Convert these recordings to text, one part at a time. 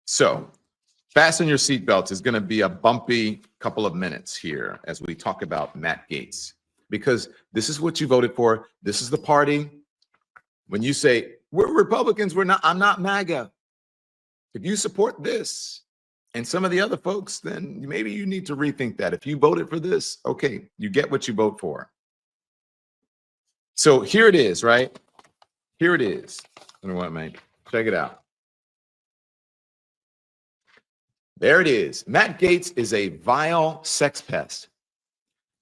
So fasten your seatbelts. It's going to be a bumpy couple of minutes here as we talk about Matt Gaetz, because this is what you voted for. This is the party. When you say, we're Republicans, I'm not MAGA. If you support this and some of the other folks, then maybe you need to rethink that. If you voted for this, okay, you get what you vote for. So here it is, right? Here it is. You know what, man? Check it out. There it is. Matt Gaetz is a vile sex pest,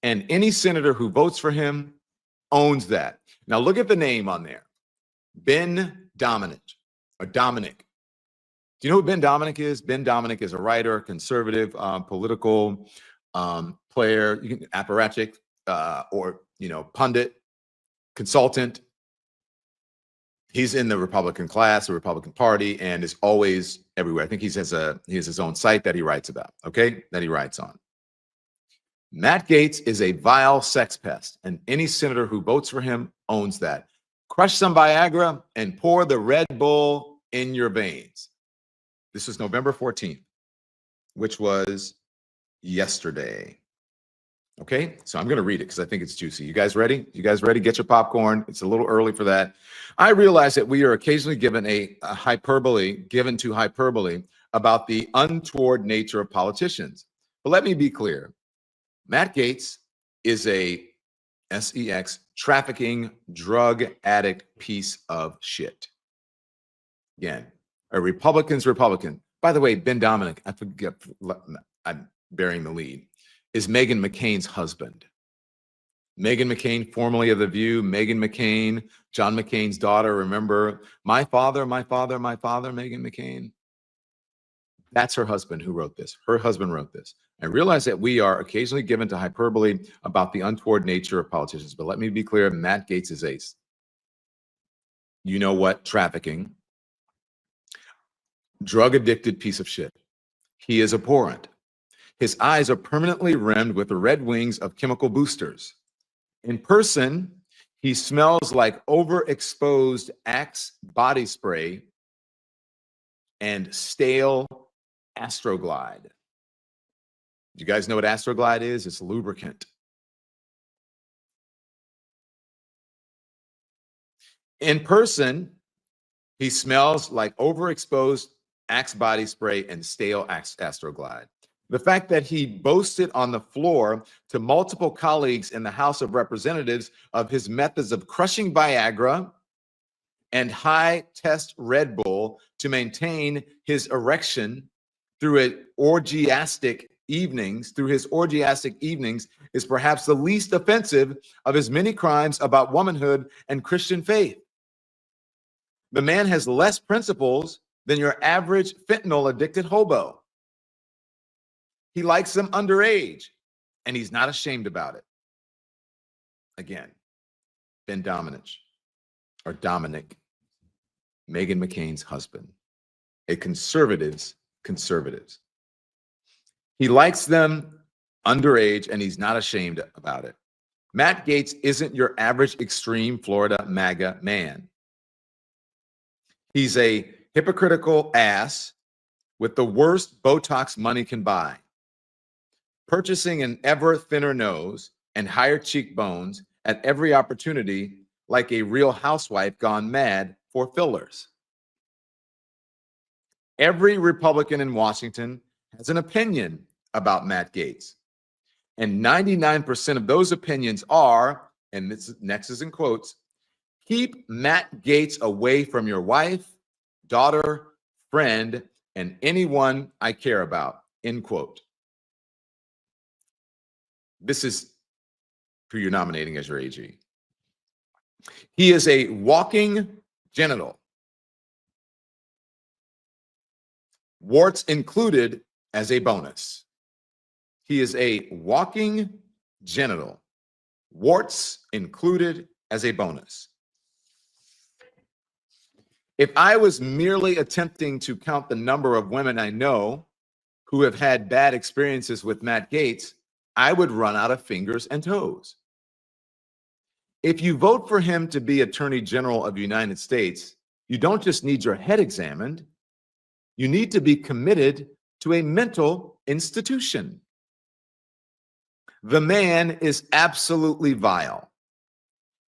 and any senator who votes for him owns that. Now look at the name on there. Ben Domenech, or Domenech. Do you know who Ben Domenech is? Ben Domenech is a writer, conservative, political player, apparatchik, or pundit, consultant. He's in the Republican class, the Republican Party, and is always everywhere. I think he has his own site that he writes about, okay, that he writes on. Matt Gaetz is a vile sex pest, and any senator who votes for him owns that. Crush some Viagra and pour the Red Bull in your veins. This was November 14th, which was yesterday. Okay, so I'm going to read it because I think it's juicy. You guys ready? You guys ready? Get your popcorn. It's a little early for that. I realize that we are occasionally given given to hyperbole about the untoward nature of politicians. But let me be clear. Matt Gaetz is a sex trafficking drug addict piece of shit. Again, a Republican's Republican. By the way, Ben Domenech, I forget, I'm bearing the lead, is Meghan McCain's husband. Meghan McCain, formerly of The View, Meghan McCain, John McCain's daughter. Remember, my father, Meghan McCain. That's her husband who wrote this. Her husband wrote this. I realize that we are occasionally given to hyperbole about the untoward nature of politicians, but let me be clear, Matt Gaetz is ace. You know what? Trafficking. Drug-addicted piece of shit. He is abhorrent. His eyes are permanently rimmed with the red wings of chemical boosters. In person, he smells like overexposed Axe body spray and stale Astroglide. You guys know what Astroglide is? It's lubricant. In person, he smells like overexposed Axe body spray and stale Astroglide. The fact that he boasted on the floor to multiple colleagues in the House of Representatives of his methods of crushing Viagra and high-test Red Bull to maintain his erection through his orgiastic evenings is perhaps the least offensive of his many crimes about womanhood and Christian faith. The man has less principles than your average fentanyl-addicted hobo. He likes them underage, and he's not ashamed about it. Again, Ben Domenech, or Domenech, Meghan McCain's husband, a conservatives. He likes them underage, and he's not ashamed about it. Matt Gaetz isn't your average extreme Florida MAGA man. He's a hypocritical ass with the worst Botox money can buy, purchasing an ever thinner nose and higher cheekbones at every opportunity, like a real housewife gone mad for fillers. Every Republican in Washington has an opinion about Matt Gaetz, and 99% of those opinions are, and this next is in quotes, keep Matt Gaetz away from your wife, daughter, friend, and anyone I care about, end quote. This is who you're nominating as your AG. He is a walking genital. Warts included as a bonus. He is a walking genital. Warts included as a bonus. If I was merely attempting to count the number of women I know who have had bad experiences with Matt Gaetz, I would run out of fingers and toes. If you vote for him to be Attorney General of the United States, you don't just need your head examined, You need to be committed to a mental institution. The man is absolutely vile.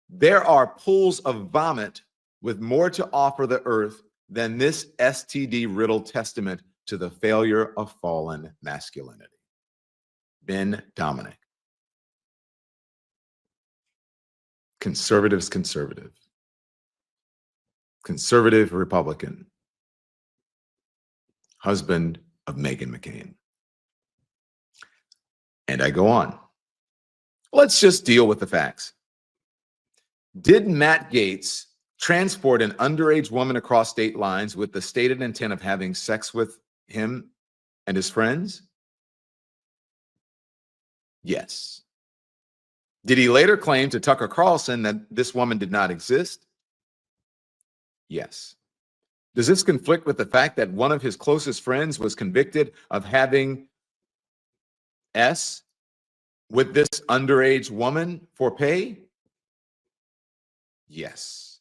There are pools of vomit with more to offer the earth than this STD-riddled testament to the failure of fallen masculinity. Ben Domenech. Conservative Republican, husband of Meghan McCain. And I go on. Let's just deal with the facts. Did Matt Gaetz transport an underage woman across state lines with the stated intent of having sex with him and his friends? Yes. Did he later claim to Tucker Carlson that this woman did not exist? Yes. Does this conflict with the fact that one of his closest friends was convicted of having S with this underage woman for pay? Yes.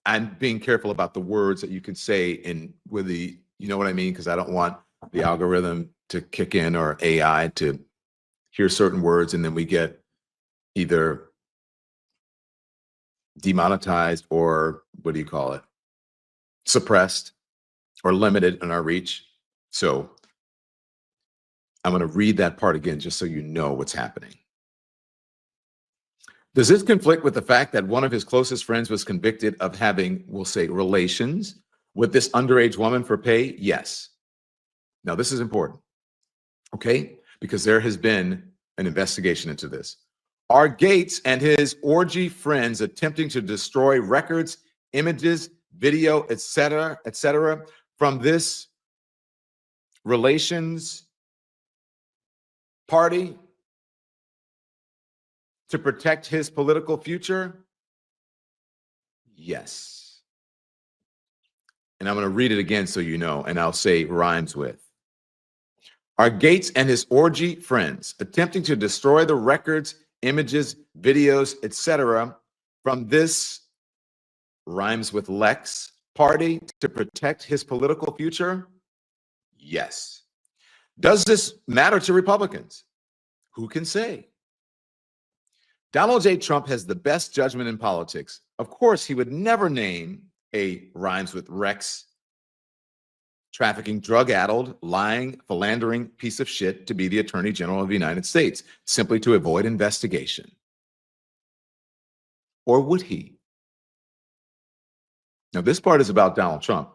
I'm being careful about the words that you can say in with the, you know what I mean? Because I don't want the algorithm to kick in or AI to hear certain words and then we get either demonetized or what do you call it? Suppressed or limited in our reach. So I'm going to read that part again just so you know what's happening. Does this conflict with the fact that one of his closest friends was convicted of having, we'll say, relations with this underage woman for pay? Yes. Now, this is important, okay? Because there has been an investigation into this. Are Gaetz and his orgy friends attempting to destroy records, images, video, etc., from this relations party to protect his political future? Yes. And I'm going to read it again so you know, and I'll say rhymes with. Are Gaetz and his orgy friends attempting to destroy the records, images, videos, etc., from this rhymes with Lex party to protect his political future? Yes. Does this matter to Republicans? Who can say? Donald J. Trump has the best judgment in politics. Of course, he would never name a rhymes with Rex trafficking, drug-addled, lying, philandering piece of shit to be the Attorney General of the United States, simply to avoid investigation. Or would he? Now, this part is about Donald Trump.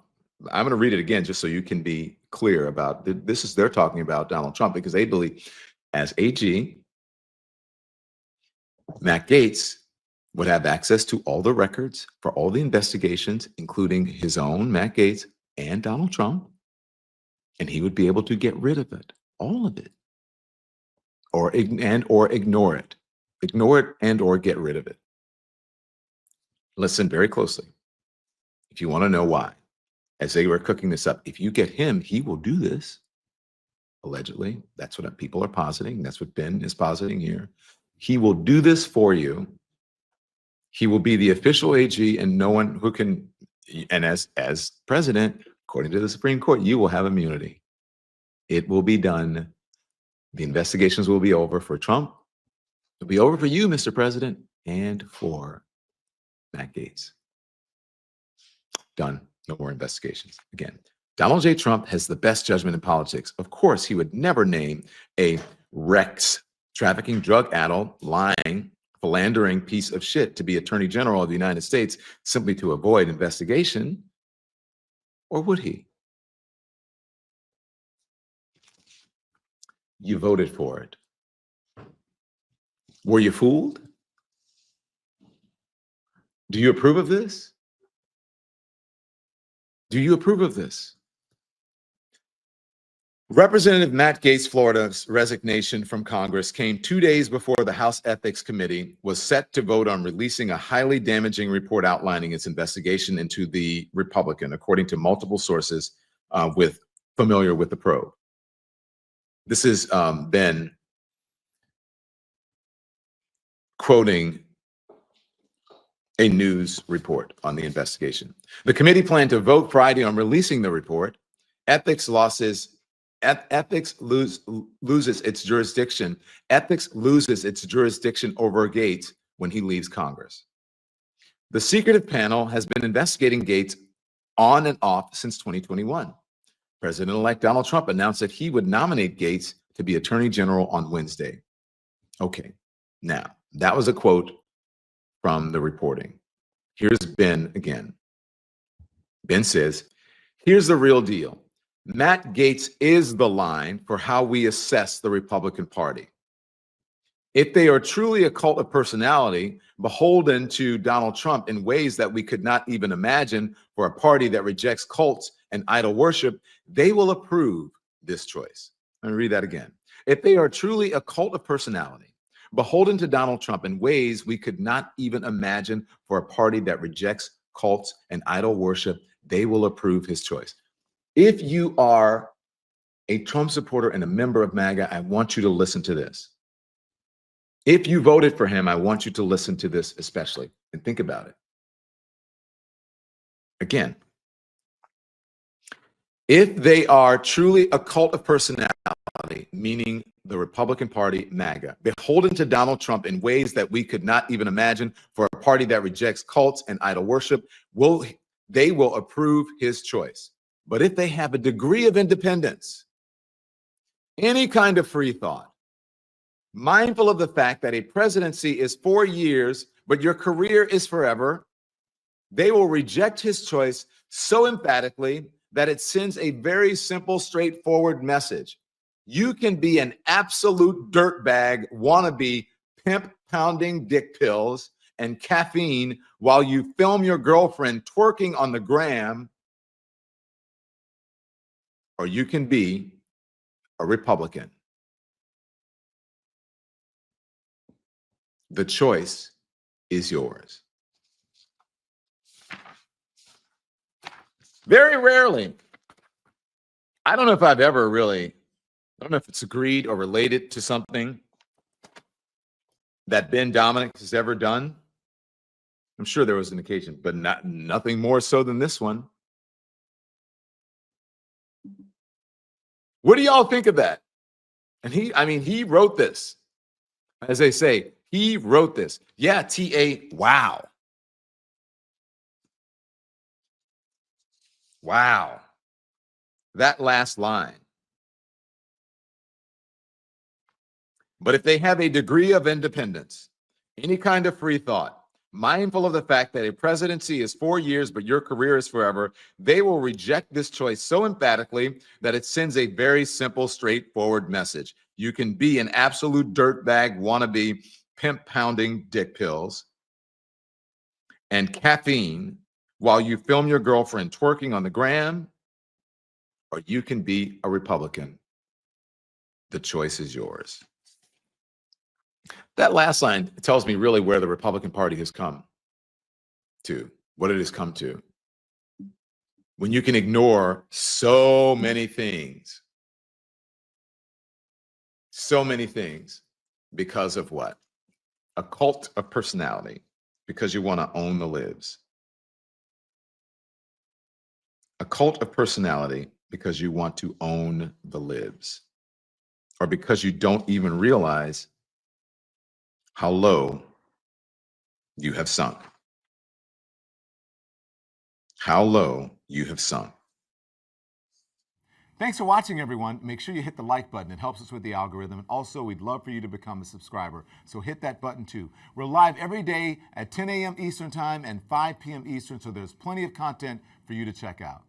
I'm going to read it again just so you can be clear about this. They're talking about Donald Trump because they believe as AG, Matt Gaetz would have access to all the records for all the investigations, including his own Matt Gaetz and Donald Trump, and he would be able to get rid of it, all of it, or ignore it. Ignore it and or get rid of it. Listen very closely if you want to know why. As they were cooking this up, if you get him, he will do this. Allegedly, that's what people are positing. That's what Ben is positing here. He will do this for you. He will be the official AG, and no one who can, and as president, according to the Supreme Court, you will have immunity. It will be done. The investigations will be over for Trump. It'll be over for you, Mr. President, and for Matt Gaetz. Done. No more investigations. Again, Donald J. Trump has the best judgment in politics. Of course, he would never name a Rex trafficking, drug-addled, lying, philandering piece of shit to be Attorney General of the United States simply to avoid investigation. Or would he? You voted for it. Were you fooled? Do you approve of this? Do you approve of this? Representative Matt Gaetz, Florida's resignation from Congress came 2 days before the House Ethics Committee was set to vote on releasing a highly damaging report outlining its investigation into the Republican, according to multiple sources familiar with the probe. This is Ben quoting a news report on the investigation. The committee planned to vote Friday on releasing the report. Ethics loses its jurisdiction. Ethics loses its jurisdiction over Gaetz when he leaves Congress. The secretive panel has been investigating Gaetz on and off since 2021. President-elect Donald Trump announced that he would nominate Gaetz to be Attorney General on Wednesday. Okay, now that was a quote from the reporting. Here's Ben again. Ben says, here's the real deal. Matt Gaetz is the line for how we assess the Republican Party. If they are truly a cult of personality, beholden to Donald Trump in ways that we could not even imagine for a party that rejects cults and idol worship, they will approve this choice. Let me read that again. If they are truly a cult of personality, beholden to Donald Trump in ways we could not even imagine for a party that rejects cults and idol worship, they will approve his choice. If you are a Trump supporter and a member of MAGA, I want you to listen to this. If you voted for him, I want you to listen to this especially and think about it. Again, if they are truly a cult of personality, meaning the Republican Party, MAGA, beholden to Donald Trump in ways that we could not even imagine for a party that rejects cults and idol worship, they will approve his choice. But if they have a degree of independence, any kind of free thought, mindful of the fact that a presidency is 4 years, but your career is forever, they will reject his choice so emphatically that it sends a very simple, straightforward message. You can be an absolute dirtbag, wannabe, pimp pounding dick pills and caffeine while you film your girlfriend twerking on the gram, or you can be a Republican. The choice is yours. Very rarely, I don't know if I've ever really, I don't know if it's agreed or related to something that Ben Domenech has ever done. I'm sure there was an occasion, but nothing more so than this one. What do y'all think of that? And he wrote this. As they say, he wrote this. Yeah, T.A., wow. Wow. That last line. But if they have a degree of independence, any kind of free thought, mindful of the fact that a presidency is 4 years, but your career is forever, they will reject this choice so emphatically that it sends a very simple, straightforward message. You can be an absolute dirtbag, wannabe, pimp pounding dick pills and caffeine while you film your girlfriend twerking on the gram, or you can be a Republican. The choice is yours. That last line tells me really where the Republican Party has come to, what it has come to. When you can ignore so many things because of what? A cult of personality, because you want to own the libs. A cult of personality because you want to own the libs, or because you don't even realize how low you have sunk. How low you have sunk. Thanks for watching, everyone. Make sure you hit the like button. It helps us with the algorithm. And also, we'd love for you to become a subscriber. So hit that button too. We're live every day at 10 a.m. Eastern Time and 5 p.m. Eastern, so there's plenty of content for you to check out.